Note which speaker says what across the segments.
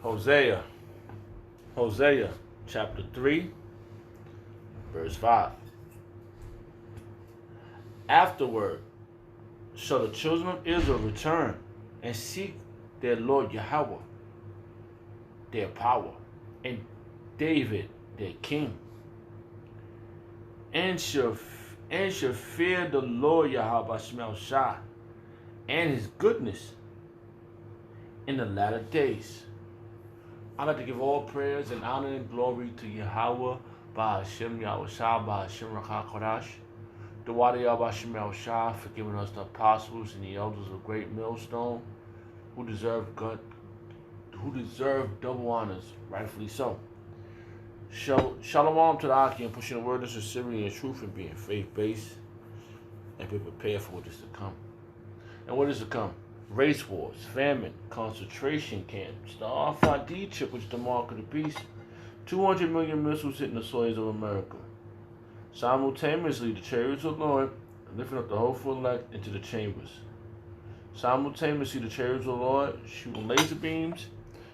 Speaker 1: Hosea, Hosea, chapter 3, verse 5. Afterward shall the children of Israel return and seek their Lord Yahweh, their power, and David, their king, and shall fear the Lord Yahweh Shemel Shah and his goodness in the latter days. I'd like to give all prayers and honor and glory to Yahweh, Bahashem Yahweh Shah, Bahashem Rakha Kodash, the Wadi Yahweh Shemel Shah, for giving us the apostles and the elders of Great Millstone, who deserve double honors, rightfully so. Shalom to the Aki and pushing the word of sincerity and truth and being faith-based and be prepared for what is to come. And what is to come? Race wars, famine, concentration camps, the RFID chip, which is the mark of the beast, 200 million missiles hitting the soils of America. Simultaneously, the chariots of the Lord lifting up the hopeful elect into the chambers. Simultaneously, the chariots of the Lord shooting laser beams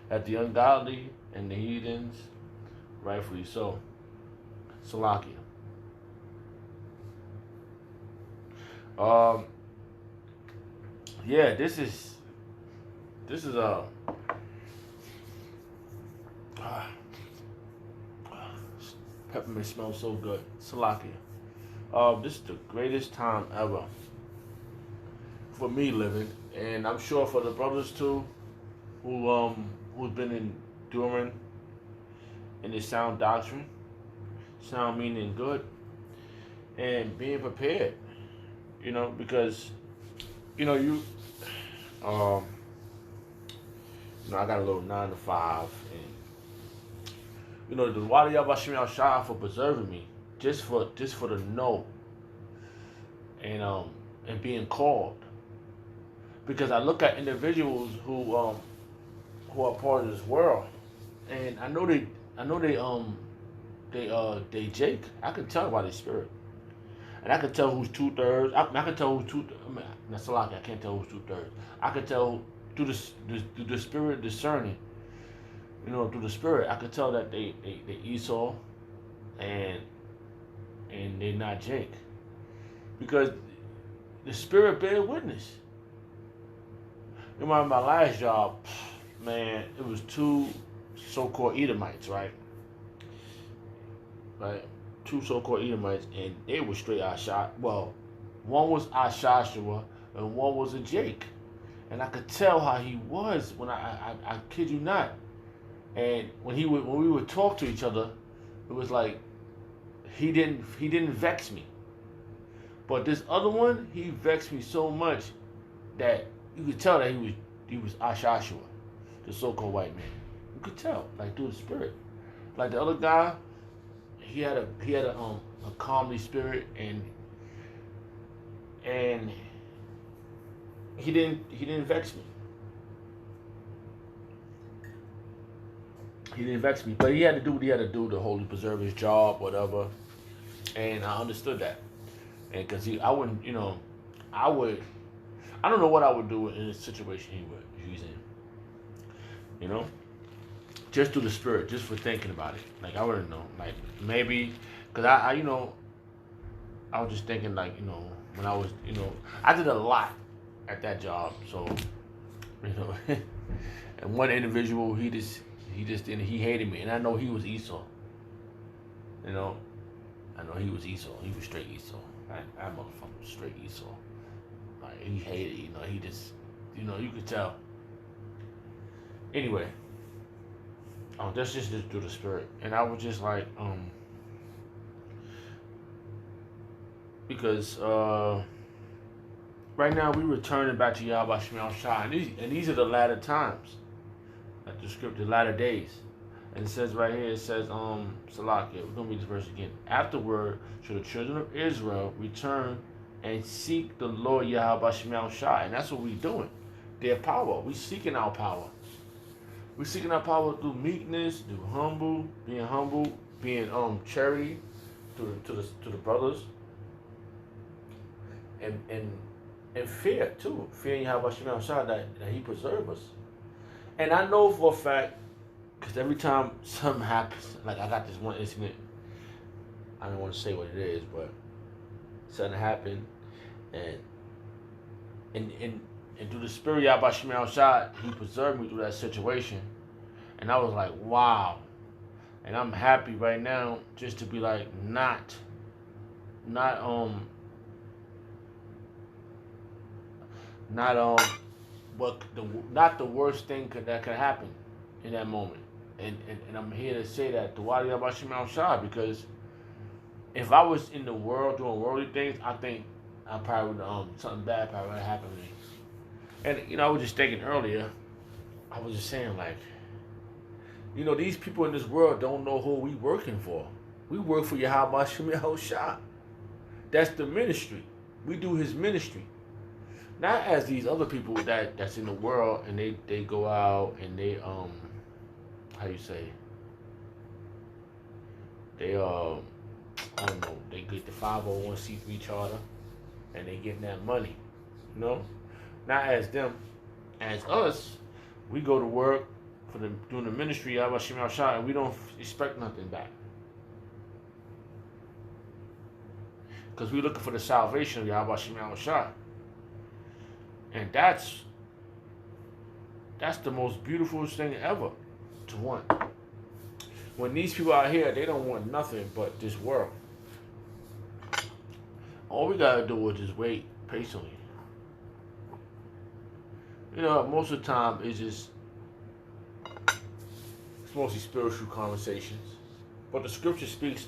Speaker 1: at the ungodly and the heathens, rightfully so. Salakia. Yeah, this is peppermint smells so good. Salakia. This is the greatest time ever for me living, and I'm sure for the brothers too, who's been enduring in this sound doctrine, sound meaning good, and being prepared. Because I got a little 9 to 5, and the Wadi Yabashim Al Shah for preserving me, just for the know, and being called. Because I look at individuals who are part of this world, and I know they Jake. I can tell by their spirit, and I can tell who's 2/3. I can tell who's that's a lot. I can't tell who's 2/3. I can tell through the spirit discerning. Through the spirit, I could tell that they Esau, and they're not Jake, because the spirit bear witness. Remember my last job, man, it was 2 so-called Edomites, right? Right, 2 so-called Edomites, and they were straight Asha. Well, one was Ashashua, and one was a Jake, and I could tell how he was when I kid you not. And when we would talk to each other, it was like he didn't vex me, but this other one, he vexed me so much that you could tell that he was Ashashua, the so-called white man. You could tell, like, through the spirit. Like the other guy, he had a calmly spirit, and he didn't vex me. He didn't vex me, but he had to do what he had to do to hold, preserve his job, whatever. And I understood that, and because I wouldn't, I don't know what I would do in a situation he's in. Just through the spirit, just for thinking about it. Like, I wouldn't know. Like, maybe, because I was just thinking, like, when I was, I did a lot at that job. So, and one individual, he hated me. And I know he was Esau. I know he was Esau. He was straight Esau. That motherfucker was straight Esau. Like, he hated, he just, you could tell. Anyway, that's just through the spirit. And I was just like, because right now we returning back to Yahweh Shemel Shah, and these are the latter times, like the script, the latter days. And it says right here, Salakia, we're gonna read this verse again. Afterward, shall the children of Israel return and seek the Lord Yahweh Shemel Shah, and that's what we're doing. Their power, we seeking our power. We're seeking our power through meekness, through being charity to the brothers, and fear too. Fearing Yahweh Shemel Shah that He preserve us. And I know for a fact Because every time something happens, like I got this one incident, I don't want to say what it is, but something happened, and and and, and through the spirit of Yahweh Shemel Shah, he preserved me through that situation, and I was like, wow. And I'm happy right now just to be like not not what the not the worst thing that could happen in that moment. And I'm here to say that to Wadi Abashim Al Shah, because if I was in the world doing worldly things, I think I probably would something bad probably would happen to me. And I was just thinking earlier, I was just saying like, these people in this world don't know who we working for. We work for Yahweh Shemel Shah. That's the ministry. We do his ministry. Not as these other people that's in the world and they go out and they how you say, they I don't know, they get the 501c3 charter and they getting that money. Not as them. As us, we go to work for doing the ministry Yahweh Shemel Shah, and we don't expect nothing back. Because we're looking for the salvation of Yahweh Shemel Shah. And that's the most beautiful thing ever to want. When these people out here, they don't want nothing but this world. All we gotta do is just wait patiently. Most of the time it's mostly spiritual conversations. But the scripture speaks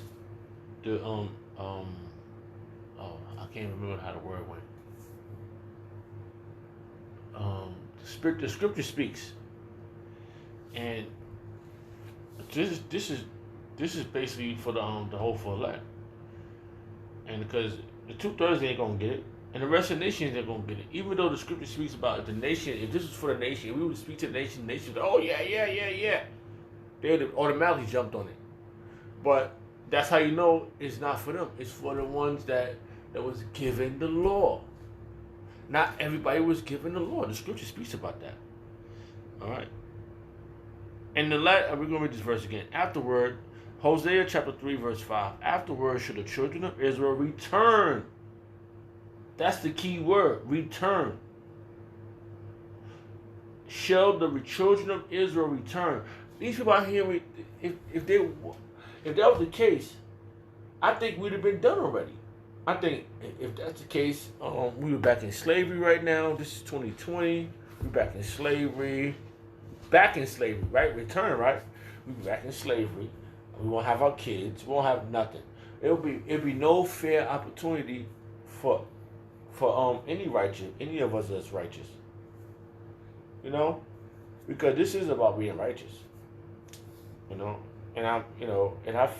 Speaker 1: the oh, I can't remember how the word went. The scripture speaks, and this is basically for the hopeful elect, and because the 2/3 ain't gonna get it, and the rest of the nations ain't gonna get it. Even though the scripture speaks about the nation, if this was for the nation, if we would speak to the nation would, oh yeah, they would have automatically jumped on it. But that's how you know it's not for them. It's for the ones that was given the law. Not everybody was given the law. The scripture speaks about that. All right. And we're going to read this verse again. Afterward, Hosea chapter 3, verse 5. Afterward, should the children of Israel return. That's the key word, return. Shall the children of Israel return? These people out here, if that was the case, I think we'd have been done already. I think if that's the case, we were back in slavery right now. This is 2020. We're back in slavery. Right? Return, right? We'll be back in slavery. We won't have our kids. We won't have nothing. It'll be no fair opportunity for any of us that's righteous. Because this is about being righteous. And I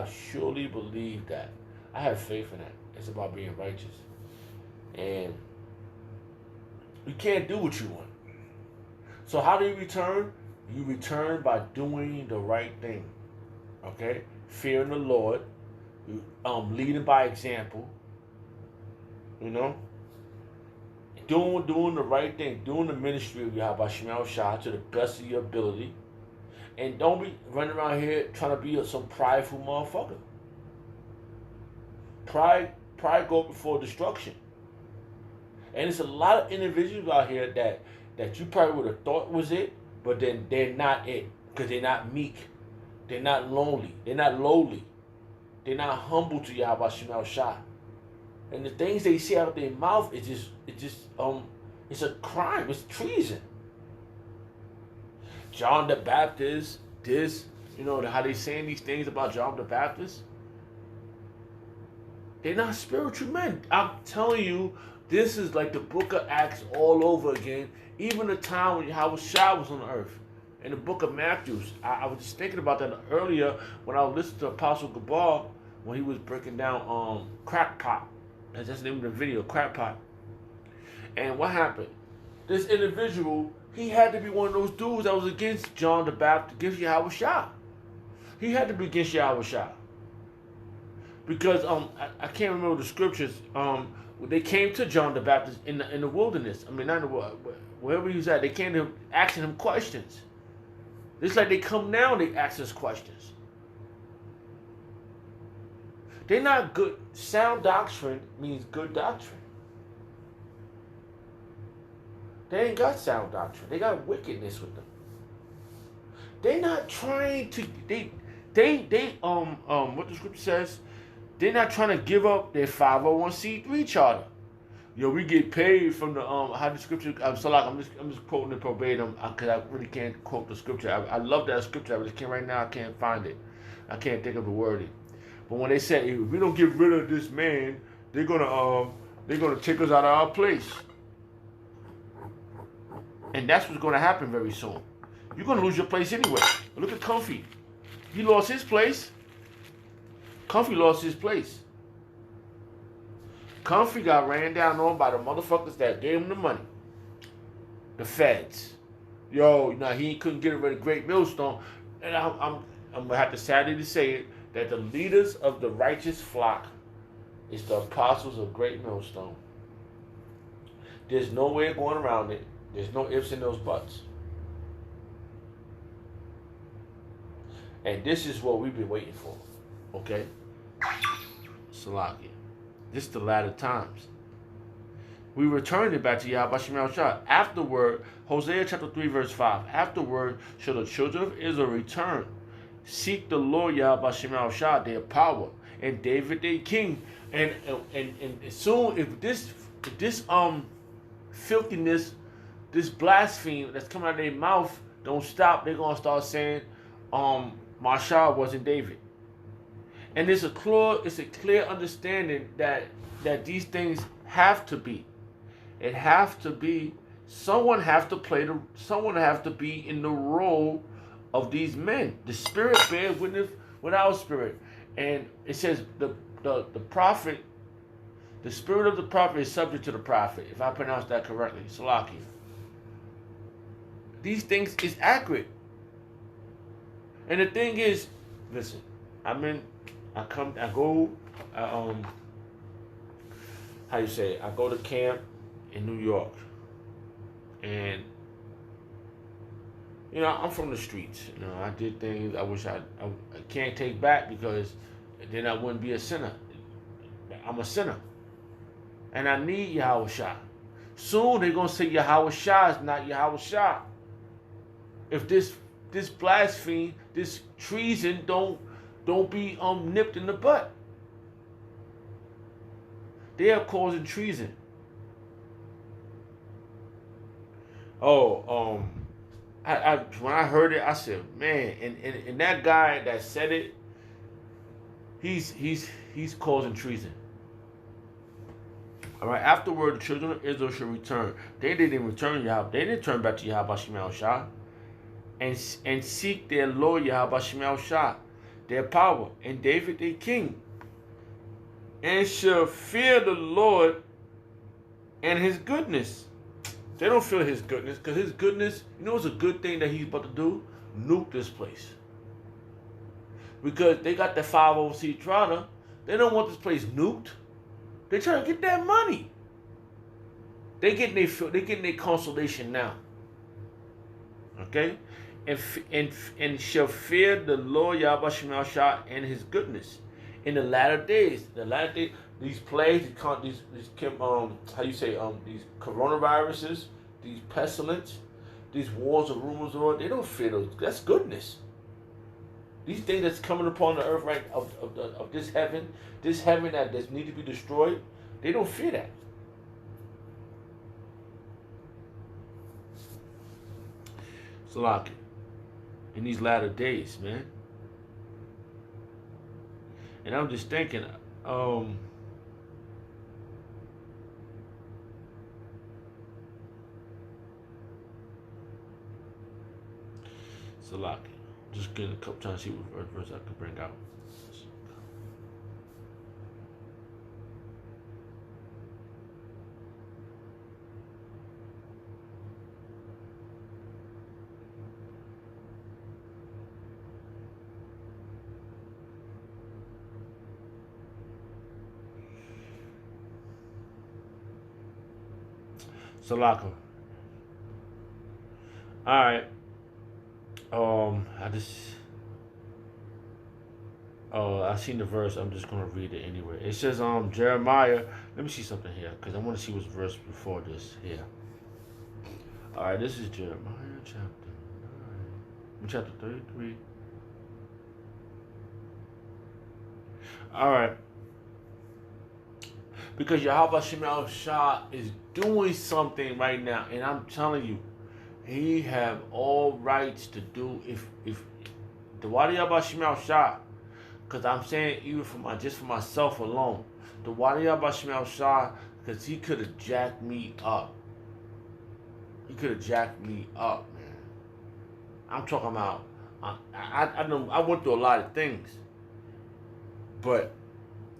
Speaker 1: surely believe that. I have faith in that. It's about being righteous. And you can't do what you want. So how do you return? You return by doing the right thing. Okay? Fearing the Lord. Leading by example. Doing the right thing. Doing the ministry of Yahweh Shemel Shah to the best of your ability. And don't be running around here trying to be some prideful motherfucker. Pride go before destruction. And it's a lot of individuals out here that you probably would have thought was it, but then they're not it. Because they're not meek. They're not lonely. They're not lowly. They're not humble to Yahweh Shemel Shah. And the things they say out of their mouth it's a crime. It's treason. John the Baptist, how they saying these things about John the Baptist? They're not spiritual men. I'm telling you, this is like the book of Acts all over again. Even the time when Yahweh Shah was on earth. In the book of Matthew. I was just thinking about that earlier when I was listening to Apostle Gabar when he was breaking down Crackpot. That's the name of the video, Crackpot. And what happened? This individual, he had to be one of those dudes that was against John the Baptist, against Yahweh Shah. He had to be against Yahweh Shah. Because I can't remember the scriptures. They came to John the Baptist in the wilderness. I mean, not in the wherever he was at. They came to him asking him questions. It's like they come now and they ask us questions. They're not good. Sound doctrine means good doctrine. They ain't got sound doctrine. They got wickedness with them. They're not trying to. What the scripture says. They're not trying to give up their 501c3 charter. We get paid from the how the scripture. I'm just quoting it verbatim because I really can't quote the scripture. I love that scripture. I just can't right now. I can't find it. I can't think of the wording. But when they said if we don't get rid of this man, they're gonna take us out of our place, and that's what's gonna happen very soon. You're gonna lose your place anyway. Look at Comfy. He lost his place. Comfy lost his place. Comfy got ran down on by the motherfuckers that gave him the money. The feds. He couldn't get rid of Great Millstone. And I'm gonna have to sadly say it, that the leaders of the righteous flock is the apostles of Great Millstone. There's no way of going around it. There's no ifs and those buts. And this is what we've been waiting for. Okay? Salakia. This is the latter times. We returned it back to Yahweh Shemel Shah. Afterward, Hosea chapter 3 verse 5. Afterward shall the children of Israel return. Seek the Lord Yahweh Shemel Shah, their power, and David their king. And soon if this filthiness, this blasphemy that's coming out of their mouth don't stop, they're gonna start saying Mashah wasn't David. And it's a clear understanding that these things have to be. It have to be. Someone have to be in the role of these men. The spirit bears witness with our spirit. And it says the prophet, the spirit of the prophet is subject to the prophet, if I pronounce that correctly. Salakia. These things is accurate. And the thing is, listen, how you say it? I go to camp in New York. And I'm from the streets. I did things I wish I can't take back, because then I wouldn't be a sinner. I'm a sinner. And I need Yahweh Shah. Soon they're gonna say Yahweh Shah is not Yahweh Shah. If this blasphemy, this treason don't be nipped in the butt. They are causing treason. When I heard it, I said, man, and that guy that said it, he's causing treason. All right. Afterward, the children of Israel should return. They didn't return Yahweh. They didn't turn back to Yahweh Shemel Shah, and seek their Lord Yahweh Shemel Shah, their power, and David their king, and shall fear the Lord and His goodness. They don't feel His goodness, because His goodness, it's a good thing that He's about to do? Nuke this place. Because they got the 501c charter. They don't want this place nuked. They're trying to get that money. They getting their consolation now. Okay? And shall fear the Lord Yahweh Shemel Shah and His goodness. In the latter days, these plagues, these coronaviruses, these pestilence, these wars of rumors, they don't fear those. That's goodness. These things that's coming upon the earth, right, of this heaven that need to be destroyed, they don't fear that. Salaki. In these latter days, man. And I'm just thinking, Salaki. Just getting a couple times, see what verse I can bring out. Salaka. Alright. I just I seen the verse. I'm just gonna read it anyway. It says Jeremiah. Let me see something here because I want to see what's verse before this here. All right, this is Jeremiah chapter 33. All right, because Yahweh Shemel Shah is doing something right now, and I'm telling you, he have all rights to do if the Wadi Yahweh Shemel Shah. Because I'm saying even for myself alone, the Wadi Yahweh Shemel Shah, because he could have jacked me up. He could have jacked me up, man. I'm talking about. I know I went through a lot of things, but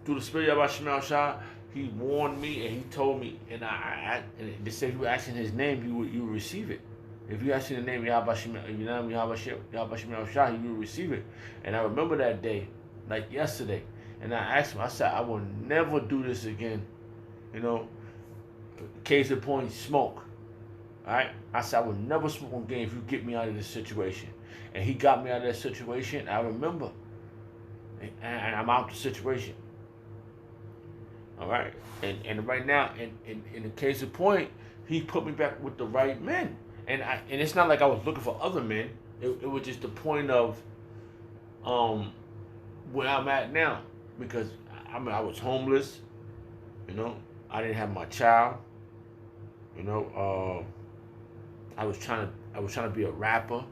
Speaker 1: through the spirit of Shemel Shah, he warned me and he told me, and and they said if you ask in his name, you will receive it. If you ask in the name of Yahweh Shemel Shah, you will receive it. And I remember that day, like yesterday, and I asked him. I said, I will never do this again. You know, case in point, smoke. All right, I said I would never smoke on game if you get me out of this situation, and he got me out of that situation. I remember, and I'm out of the situation. All right, and right now, in the case in point, he put me back with the right men, and it's not like I was looking for other men. It was just the point of where I'm at now, because I was homeless. You know, I didn't have my child. You know, I was trying to be a rapper.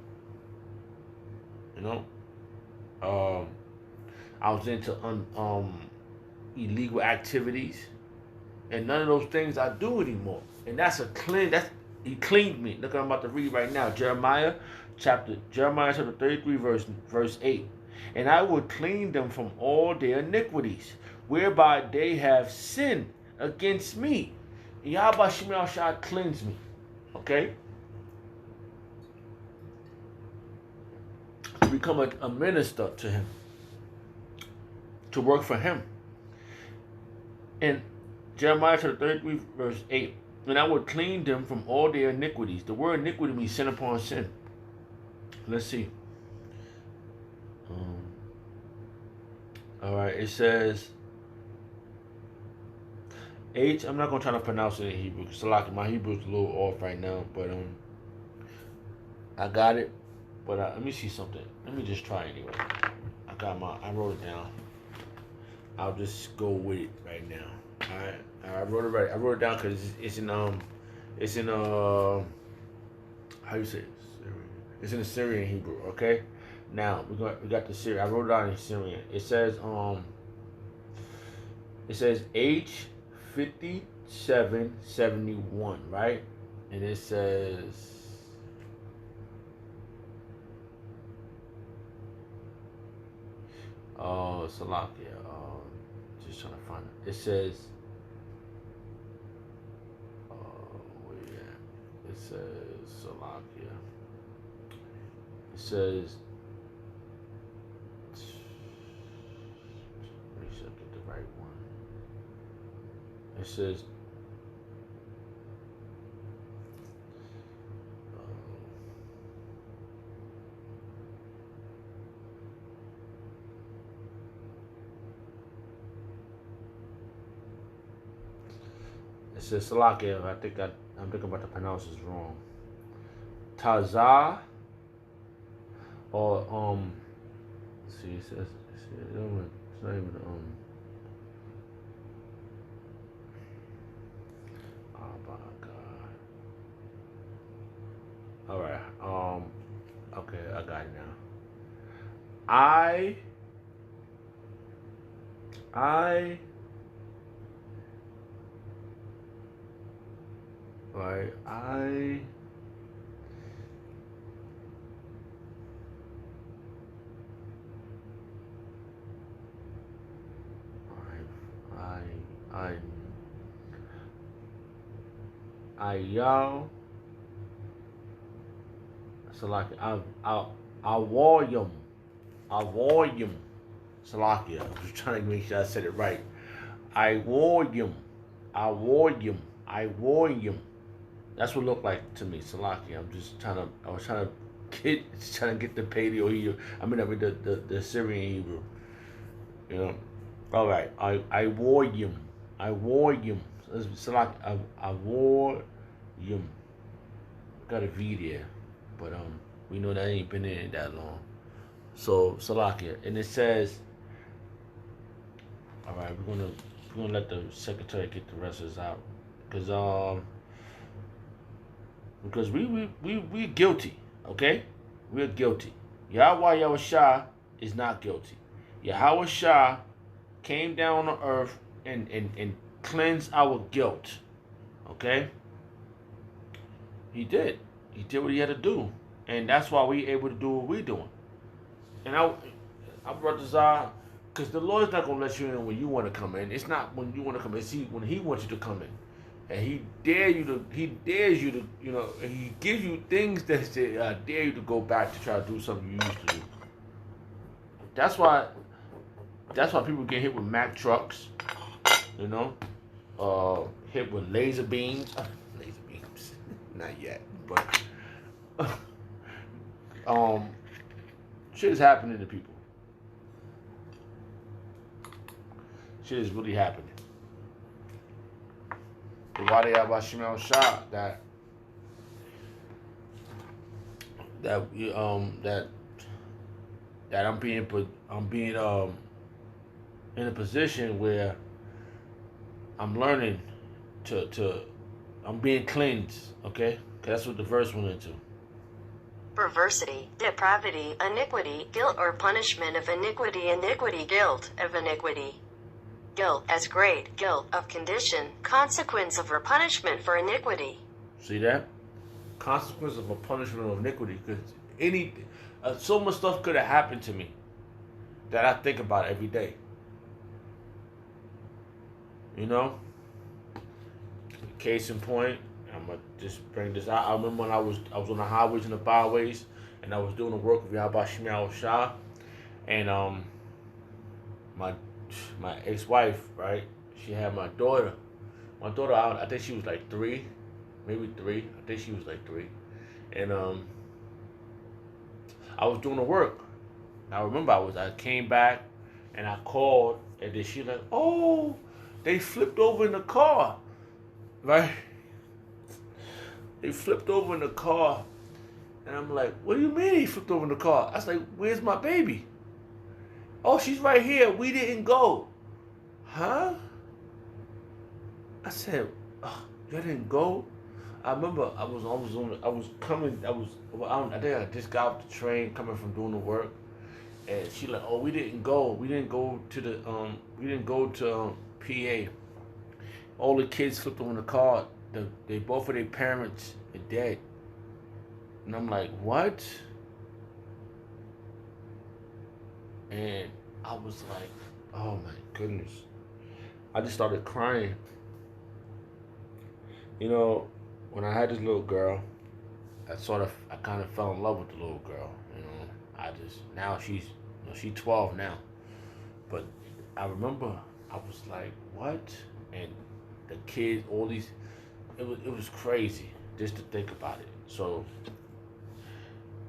Speaker 1: You know, I was into illegal activities, and none of those things I do anymore. And he cleaned me. Look what I'm about to read right now. Jeremiah chapter 33 verse 8. And I will clean them from all their iniquities, whereby they have sinned against me. Yahweh Shemel Shah cleanse me. Okay? To become a minister to him. To work for him. And Jeremiah chapter 33 verse 8. And I will clean them from all their iniquities. The word iniquity means sin upon sin. Let's see. All right, it says H. I'm not gonna try to pronounce it in Hebrew because my Hebrew is a little off right now, but I got it. But let me see something. Let me just try anyway. I wrote it down. I'll just go with it right now. All right, I wrote it right. I wrote it down because it's in how you say it? Syrian. It's in the Syrian Hebrew. Okay. Now we got the Syrian. I wrote it down in Syrian. It says H5771, right? And it says Salakia. Just trying to find it. It says where you at? It says Salakia. It says make sure I get the right one. It says Salakia. I think I'm thinking about to pronounce this wrong. Tazah or see, it says it's not even oh my god. All right. Okay, I got it now. I right. Y'all Salakia. Avoyum. Salakia. I was trying to make sure I said it right. Avoyum. That's what it looked like to me, Salakia. I was trying to kid is trying to get the Paleo Hebrew. I mean, the Syrian Hebrew. You know. All right. I wore him. I wore him. It's like I wore him. Got a V there, but we know that ain't been in it that long. So Salakia, and it says, all right, we're gonna let the secretary get the rest of this out, because we guilty, okay? We're guilty. Yahweh Yahushua is not guilty. Yahweh Shah came down on earth and cleansed our guilt, okay? He did. He did what he had to do, and that's why we able to do what we doing. And I brought this out because the Lord's not gonna let you in when you want to come in. It's not when you want to come in. It's when He wants you to come in, and He dares you to, you know, and He gives you things that say, dare you to go back to try to do something you used to do. That's why people get hit with Mack trucks, you know, hit with laser beams. Laser beams, not yet, but shit is happening to people. Shit is really happening. The Wadi Abba Shimon Shah that I'm being in a position where I'm learning I'm being cleansed, okay? That's what the verse went into.
Speaker 2: Perversity, depravity, iniquity, guilt or punishment of iniquity, iniquity, guilt of iniquity. Guilt as great, guilt of condition, consequence of or punishment for iniquity.
Speaker 1: See that? Consequence of a punishment of iniquity. Because so much stuff could have happened to me that I think about every day. You know? Case in point, I'm gonna just bring this out. I remember when I was on the highways and the byways, and I was doing the work of Yahweh Shemiah Shah, and my ex-wife, right? She had my daughter. My daughter, I think she was like 3, maybe 3. I think she was like 3, and I was doing the work. I remember I came back, and I called, and then she like, oh, they flipped over in the car, right? They flipped over in the car. And I'm like, what do you mean he flipped over in the car? I was like, where's my baby? Oh, she's right here. We didn't go. Huh? I said, oh, y'all didn't go? I remember I think I just got off the train coming from doing the work. And she like, oh, we didn't go. We didn't go to PA. All the kids flipped over in the car. They both of their parents are dead. And I'm like, what? And I was like, oh my goodness. I just started crying. You know, when I had this little girl, I kind of fell in love with the little girl. You know, now she's 12 now. But I remember I was like, what? And the kids, all these, it was crazy just to think about it. So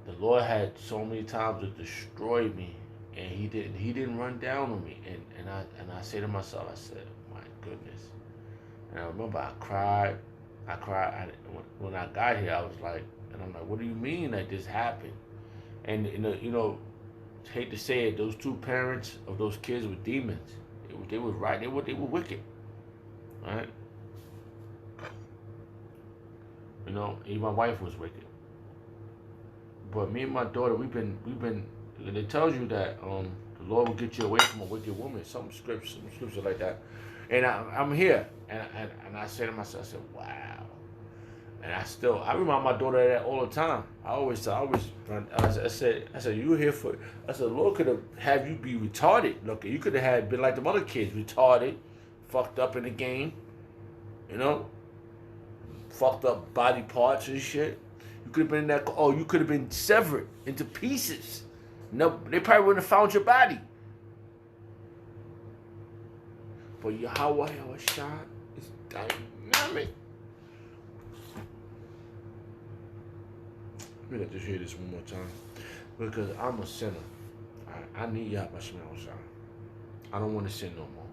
Speaker 1: the Lord had so many times to destroy me, and He didn't run down on me. And I say to myself, I said, my goodness. And I remember I cried. When I got here, I was like, and I'm like, what do you mean that this happened? And you know, hate to say it, those two parents of those kids were demons. They were right. They were wicked. Right? You know, even my wife was wicked. But me and my daughter, we've been. It tells you that the Lord will get you away from a wicked woman. Some scripture like that. And I'm here, and I say to myself, I said, wow. And I remind my daughter of that all the time. I said, you were here for. I said, the Lord could have you be retarded. Look, you could have been like the other kids, retarded, fucked up in the game, you know, fucked up body parts and shit. You could have been in that. Oh, you could have been severed into pieces. No, they probably wouldn't have found your body. But Yahweh Shah is dynamic. Let me let you hear this one more time. Because I'm a sinner. I need Yahweh Shah. I don't want to sin no more.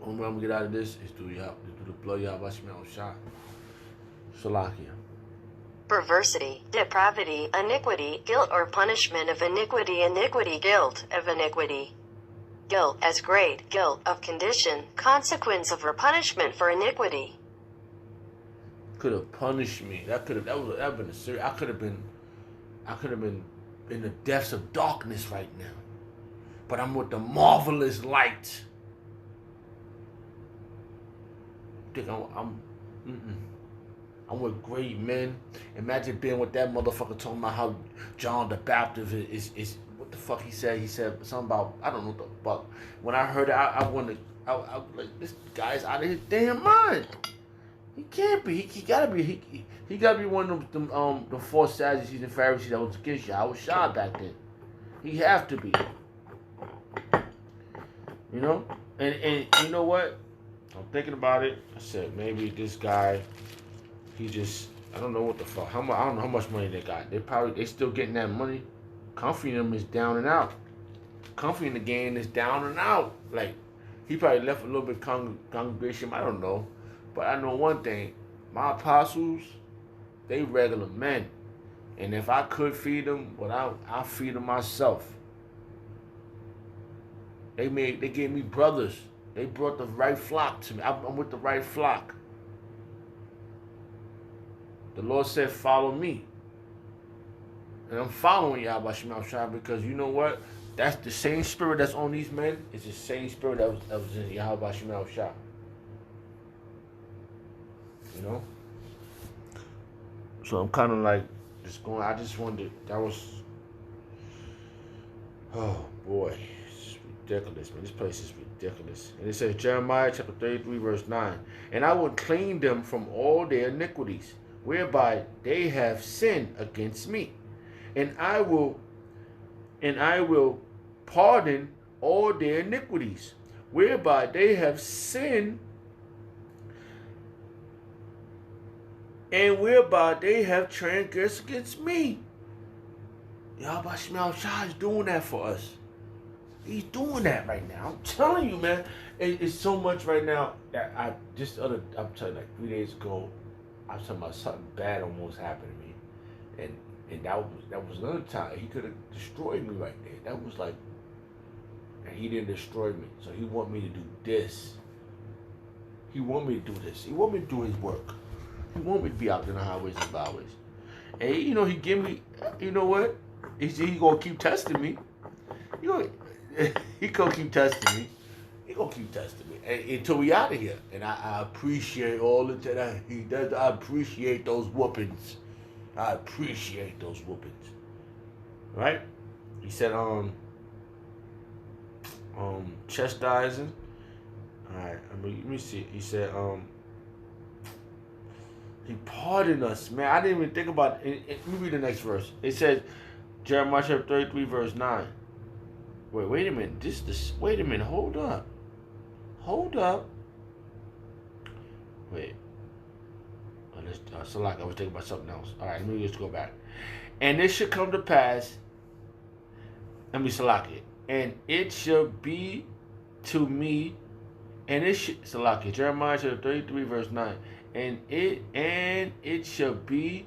Speaker 1: The only way I'm going to get out of this is through the blood of Yahweh Shah. Salakia.
Speaker 2: Perversity, depravity, iniquity, guilt or punishment of iniquity, iniquity, guilt of iniquity. Guilt as great, guilt of condition, consequence of or punishment for iniquity.
Speaker 1: Could have punished me. That would have been a serious. I could have been in the depths of darkness right now. But I'm with the marvelous light. I think I'm with great men. Imagine being with that motherfucker talking about how John the Baptist is what the fuck he said. He said something about, I don't know what the fuck. When I heard it, I wanted, I was like, this guy's out of his damn mind. He can't be. He gotta be. He gotta be one of them the four Sadducees and Pharisees that was against you. I was shy back then. He have to be. You know? And you know what? I'm thinking about it. I said maybe this guy, he just, I don't know what the fuck. I don't know how much money they got. They still getting that money. Comfy in them is down and out. Comfy in the game is down and out. Like, he probably left a little bit congregation. I don't know. But I know one thing. My apostles, they regular men. And if I could feed them, well, I'll feed them myself. They gave me brothers. They brought the right flock to me. I'm with the right flock. The Lord said, follow me. And I'm following Yahweh Shema Shah because you know what? That's the same spirit that's on these men. It's the same spirit that was in Yahweh Shema Shah. You know? So I'm kind of like just going, I just wondered, that was, oh boy, it's ridiculous, man. This place is ridiculous. And it says, Jeremiah chapter 33, verse 9, and I will clean them from all their iniquities, whereby they have sinned against me. And I will pardon all their iniquities, whereby they have sinned and whereby they have transgressed against me. Yahweh Shema Shah is doing that for us. He's doing that right now. I'm telling you, man. It's so much right now that I'm telling you, like 3 days ago, I was talking about something bad almost happened to me. And that was another time. He could have destroyed me right there. That was like, and he didn't destroy me. So he want me to do this. He want me to do this. He want me to do his work. He want me to be out in the highways and byways. And you know, he give me, you know what? He gonna keep testing me. He gonna keep testing me. He gonna keep testing me until we out of here. And I appreciate all the time he does. I appreciate those whoopings. I appreciate those whoopings. Right? He said, chastising. Alright, let me see. He said, he pardoned us, man. I didn't even think about it. Let me read the next verse. It says, Jeremiah chapter 33, verse 9. Wait a minute. Wait a minute. Hold up. Wait. So like I was thinking about something else. All right, let me just go back. And it should come to pass. Let me select it. And it shall be to me. And it should select it. Jeremiah chapter 33, verse 9. And it shall be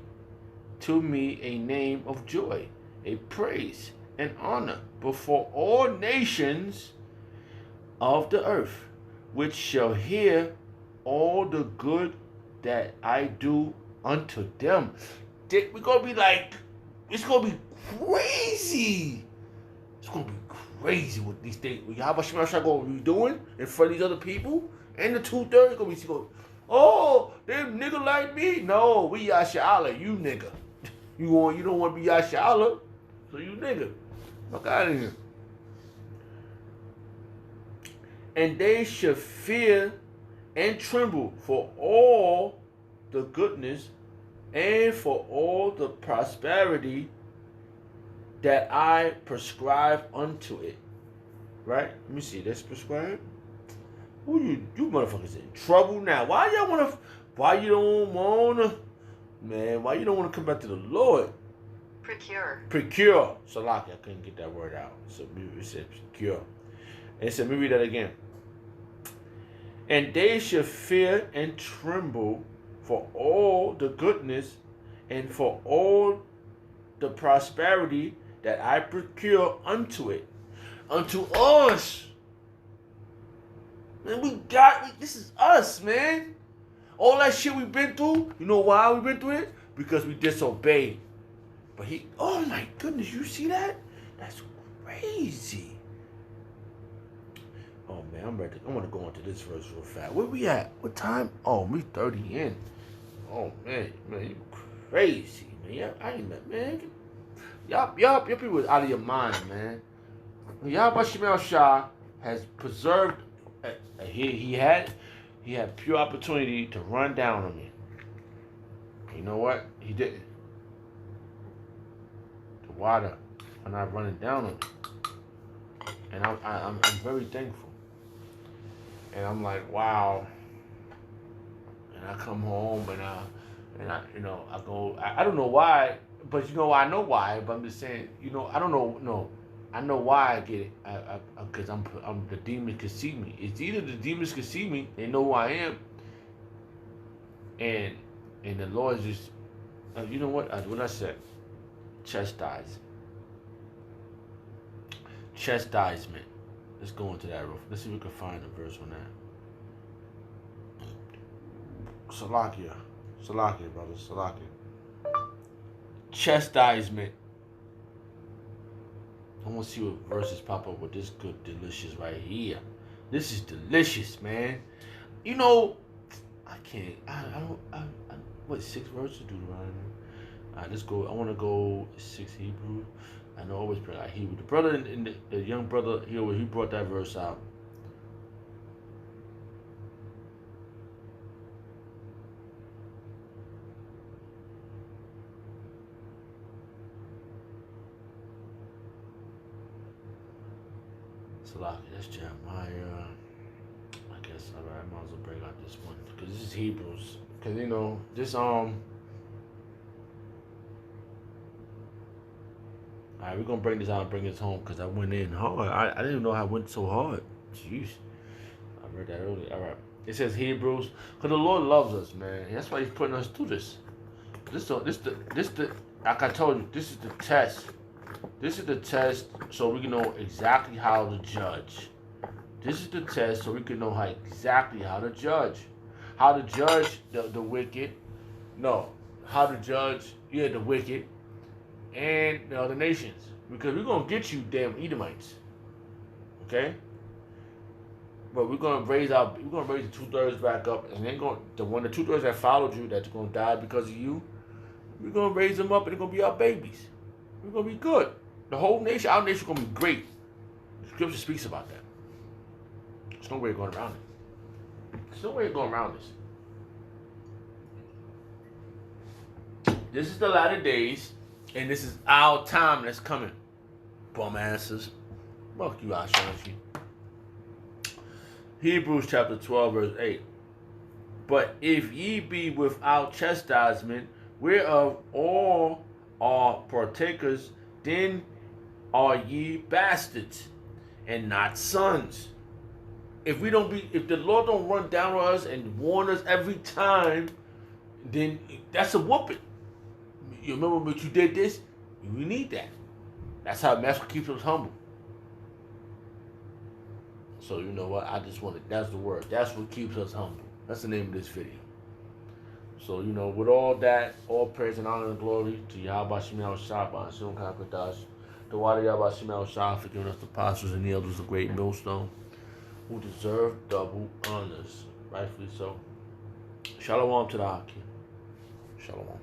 Speaker 1: to me a name of joy, a praise and honor before all nations of the earth, which shall hear all the good that I do unto them. We're going to be like, it's going to be crazy. It's going to be crazy with these things. How much Shema going to be doing in front of these other people? And the 2/3 going to be going, oh, they nigga like me. No, we Yashala, you nigga. You don't want to be Yashala, so you nigga. Fuck out of here. And they shall fear and tremble for all the goodness and for all the prosperity that I prescribe unto it. Right? Let me see. That's prescribed. Who you motherfuckers in trouble now? Why you don't wanna Man, why you don't want to come back to the Lord?
Speaker 2: Procure.
Speaker 1: Procure. Salaki, I couldn't get that word out. So it said procure. And it said, let me read that again. And they shall fear and tremble for all the goodness and for all the prosperity that I procure unto it. Unto us. Man, this is us, man. All that shit we've been through, you know why we've been through it? Because we disobeyed. But oh my goodness, you see that? That's crazy. Oh man, I'm ready. I want to go into this verse real fast. Where we at? What time? Oh, we 30 in. Oh man, you crazy, man. Yeah, I ain't man. Y'all people was out of your mind, man. Yahweh Shemel Shah has preserved. He had pure opportunity to run down on me. You know what? He didn't. The water are not running down on me, and I'm very thankful. And I'm like, wow. And I come home and I you know, I go. I don't know why, but you know I know why. But I'm just saying, you know, I don't know. No, I know why I get it. Because I'm the demons can see me. It's either the demons can see me, they know who I am, and the Lord is just, you know what? What I said, chastisement. Let's go into that real. Let's see if we can find a verse on that. Salakia, brother, Salakia. Chastisement. I want to see what verses pop up with this good, delicious right here. This is delicious, man. You know, I can't. I don't. What 6 verses do Deuteronomy? Alright, let's go. I want to go 6 Hebrew. I know I always pray like Hebrew. The brother, the young brother, he brought that verse out. Salaki, that's Jeremiah. I guess alright, I might as well bring out this one because this is Hebrews. Because you know this Alright, we're gonna bring this out and bring this home because I went in hard. I didn't even know how I went so hard. Jeez. I read that earlier. Alright. It says Hebrews. Because the Lord loves us, man. That's why he's putting us through this. This like I told you, this is the test. This is the test so we can know exactly how to judge. This is the test so we can know exactly how to judge. How to judge the wicked. No. How to judge, the wicked. And the other nations, because we're gonna get you damn Edomites, okay? But we're gonna raise the 2/3 back up, and then the 2/3 that followed you, that's gonna die because of you. We're gonna raise them up, and they're gonna be our babies. We're gonna be good. The whole nation, our nation, gonna be great. The scripture speaks about that. There's no way of going around it. There's no way of going around this. This is the latter days. And this is our time that's coming. Bum asses. Fuck you, Ashanti. Hebrews chapter 12, verse 8. But if ye be without chastisement, whereof all are partakers, then are ye bastards, and not sons. If the Lord don't run down on us and warn us every time, then that's a whooping. You remember when you did this? We need that. That's what keeps us humble. So you know what? That's the word. That's what keeps us humble. That's the name of this video. So, you know, with all that, all praise and honor and glory to Yahweh Shemel Shah, Ba'ashim Kakadash, the Wadi Yahweh Shemel Shah for giving us the apostles and the elders of great millstone, who deserve double honors, rightfully so. Shalom to the Hakim. Shalom.